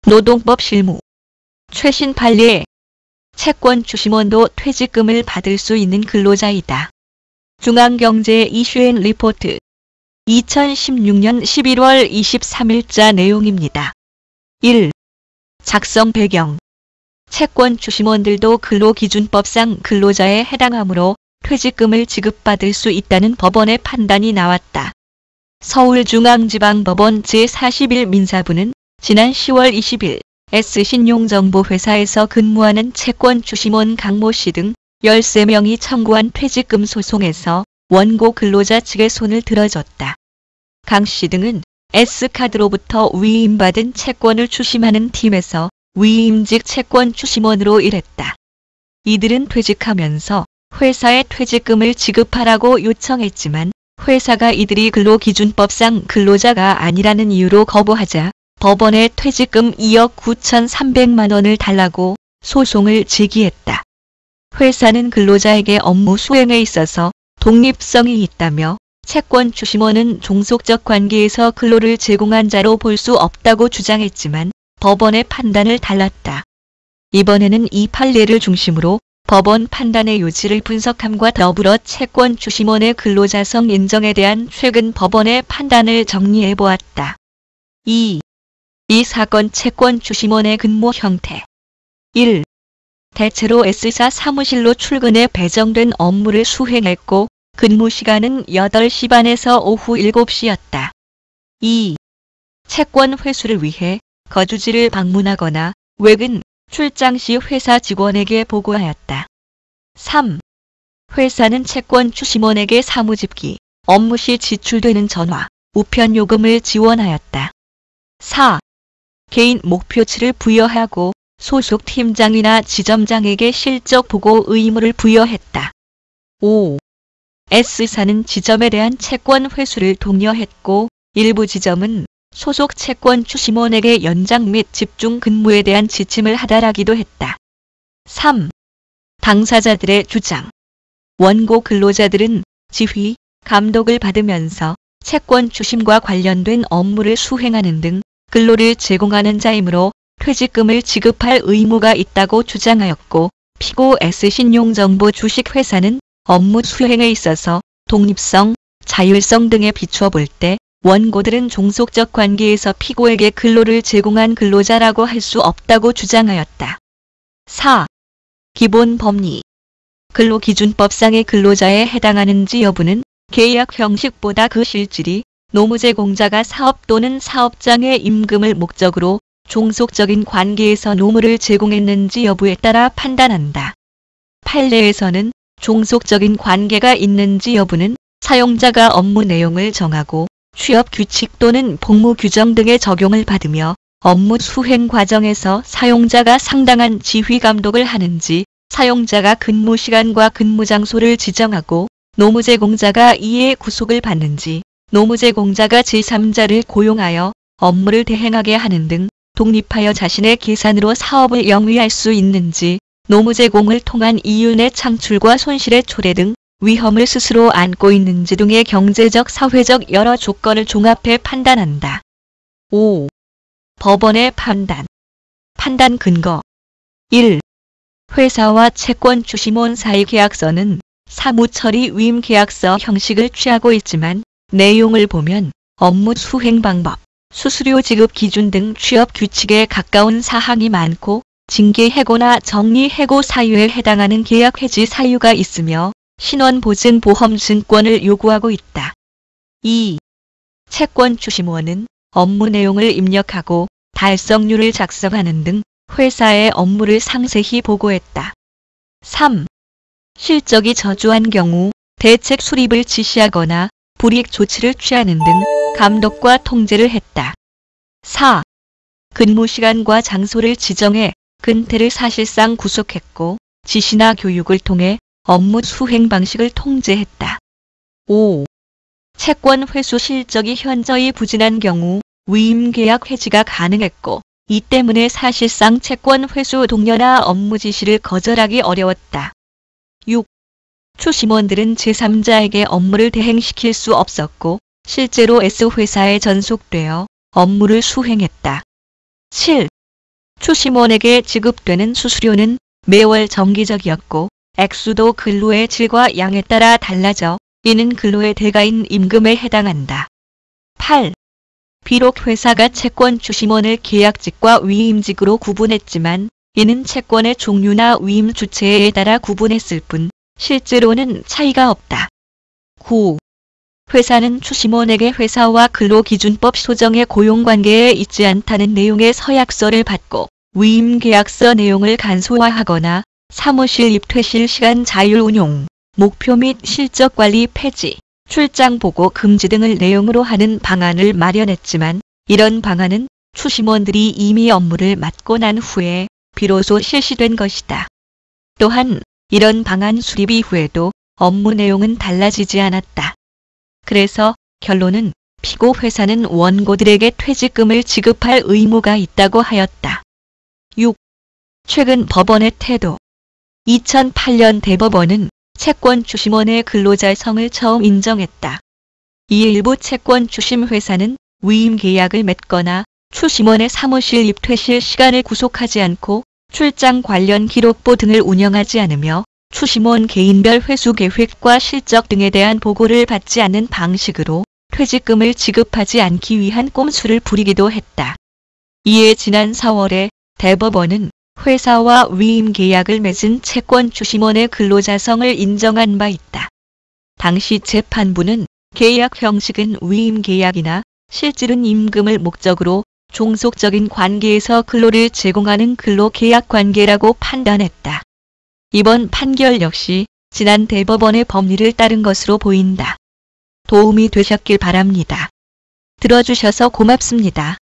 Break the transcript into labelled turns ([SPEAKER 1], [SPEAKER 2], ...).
[SPEAKER 1] 노동법 실무. 최신 판례. 채권 주심원도 퇴직금을 받을 수 있는 근로자이다. 중앙경제 이슈앤리포트 2016년 11월 23일자 내용입니다. 1. 작성 배경. 채권 주심원들도 근로기준법상 근로자에 해당하므로 퇴직금을 지급받을 수 있다는 법원의 판단이 나왔다. 서울중앙지방법원 제41 민사부는 지난 10월 20일 S신용정보회사에서 근무하는 채권 주심원 강모 씨 등 13명이 청구한 퇴직금 소송에서 원고 근로자 측의 손을 들어줬다. 강 씨 등은 S카드로부터 위임받은 채권을 추심하는 팀에서 위임직 채권 주심원으로 일했다. 이들은 퇴직하면서 회사에 퇴직금을 지급하라고 요청했지만 회사가 이들이 근로기준법상 근로자가 아니라는 이유로 거부하자 법원에 퇴직금 2억 9,300만 원을 달라고 소송을 제기했다. 회사는 근로자에게 업무 수행에 있어서 독립성이 있다며 채권 주심원은 종속적 관계에서 근로를 제공한 자로 볼 수 없다고 주장했지만 법원의 판단을 달랐다. 이번에는 이 판례를 중심으로 법원 판단의 요지를 분석함과 더불어 채권 주심원의 근로자성 인정에 대한 최근 법원의 판단을 정리해보았다. 2. 이 사건 채권 주심원의 근무 형태. 1. 대체로 S사 사무실로 출근해 배정된 업무를 수행했고 근무 시간은 8시 반에서 오후 7시였다. 2. 채권 회수를 위해 거주지를 방문하거나 외근, 출장 시 회사 직원에게 보고하였다. 3. 회사는 채권 주심원에게 사무집기, 업무 시 지출되는 전화, 우편 요금을 지원하였다. 4. 개인 목표치를 부여하고 소속 팀장이나 지점장에게 실적 보고 의무를 부여했다. 5. S사는 지점에 대한 채권 회수를 독려했고 일부 지점은 소속 채권 주심원에게 연장 및 집중 근무에 대한 지침을 하달하기도 했다. 3. 당사자들의 주장. 원고 근로자들은 지휘, 감독을 받으면서 채권 주심과 관련된 업무를 수행하는 등 근로를 제공하는 자이므로 퇴직금을 지급할 의무가 있다고 주장하였고 피고 S신용정보 주식회사는 업무 수행에 있어서 독립성, 자율성 등에 비추어 볼 때 원고들은 종속적 관계에서 피고에게 근로를 제공한 근로자라고 할 수 없다고 주장하였다. 4. 기본 법리. 근로기준법상의 근로자에 해당하는지 여부는 계약 형식보다 그 실질이 노무제공자가 사업 또는 사업장의 임금을 목적으로 종속적인 관계에서 노무를 제공했는지 여부에 따라 판단한다. 판례에서는 종속적인 관계가 있는지 여부는 사용자가 업무 내용을 정하고 취업 규칙 또는 복무 규정 등의 적용을 받으며 업무 수행 과정에서 사용자가 상당한 지휘 감독을 하는지 사용자가 근무 시간과 근무 장소를 지정하고 노무제공자가 이에 구속을 받는지 노무제공자가 제3자를 고용하여 업무를 대행하게 하는 등 독립하여 자신의 계산으로 사업을 영위할 수 있는지 노무제공을 통한 이윤의 창출과 손실의 초래 등 위험을 스스로 안고 있는지 등의 경제적, 사회적 여러 조건을 종합해 판단한다. 5. 법원의 판단. 판단 근거. 1. 회사와 채권 주심원 사이 계약서는 사무처리 위임 계약서 형식을 취하고 있지만 내용을 보면 업무 수행 방법, 수수료 지급 기준 등 취업 규칙에 가까운 사항이 많고 징계 해고나 정리 해고 사유에 해당하는 계약 해지 사유가 있으며 신원보증보험 증권을 요구하고 있다. 2. 채권 주심원은 업무 내용을 입력하고 달성률을 작성하는 등 회사의 업무를 상세히 보고했다. 3. 실적이 저조한 경우 대책 수립을 지시하거나 불이익 조치를 취하는 등 감독과 통제를 했다. 4. 근무 시간과 장소를 지정해 근태를 사실상 구속했고 지시나 교육을 통해 업무 수행 방식을 통제했다. 5. 채권 회수 실적이 현저히 부진한 경우 위임 계약 해지가 가능했고 이 때문에 사실상 채권 회수 독려나 업무 지시를 거절하기 어려웠다. 6. 추심원들은 제3자에게 업무를 대행시킬 수 없었고 실제로 S회사에 전속되어 업무를 수행했다. 7. 추심원에게 지급되는 수수료는 매월 정기적이었고 액수도 근로의 질과 양에 따라 달라져 이는 근로의 대가인 임금에 해당한다. 8. 비록 회사가 채권 추심원을 계약직과 위임직으로 구분했지만 이는 채권의 종류나 위임 주체에 따라 구분했을 뿐 실제로는 차이가 없다. 9. 회사는 추심원에게 회사와 근로기준법 소정의 고용관계에 있지 않다는 내용의 서약서를 받고 위임계약서 내용을 간소화하거나 사무실 입퇴실 시간 자율 운용, 목표 및 실적관리 폐지, 출장 보고 금지 등을 내용으로 하는 방안을 마련했지만 이런 방안은 추심원들이 이미 업무를 맡고 난 후에 비로소 실시된 것이다. 또한 이런 방안 수립 이후에도 업무 내용은 달라지지 않았다. 그래서 결론은 피고 회사는 원고들에게 퇴직금을 지급할 의무가 있다고 하였다. 6. 최근 법원의 태도. 2008년 대법원은 채권 추심원의 근로자성을 처음 인정했다. 이 일부 채권 추심 회사는 위임 계약을 맺거나 추심원의 사무실 입퇴실 시간을 구속하지 않고 출장 관련 기록부 등을 운영하지 않으며 추심원 개인별 회수 계획과 실적 등에 대한 보고를 받지 않는 방식으로 퇴직금을 지급하지 않기 위한 꼼수를 부리기도 했다. 이에 지난 4월에 대법원은 회사와 위임 계약을 맺은 채권 추심원의 근로자성을 인정한 바 있다. 당시 재판부는 계약 형식은 위임 계약이나 실질은 임금을 목적으로 종속적인 관계에서 근로를 제공하는 근로계약 관계라고 판단했다. 이번 판결 역시 지난 대법원의 법리를 따른 것으로 보인다. 도움이 되셨길 바랍니다. 들어주셔서 고맙습니다.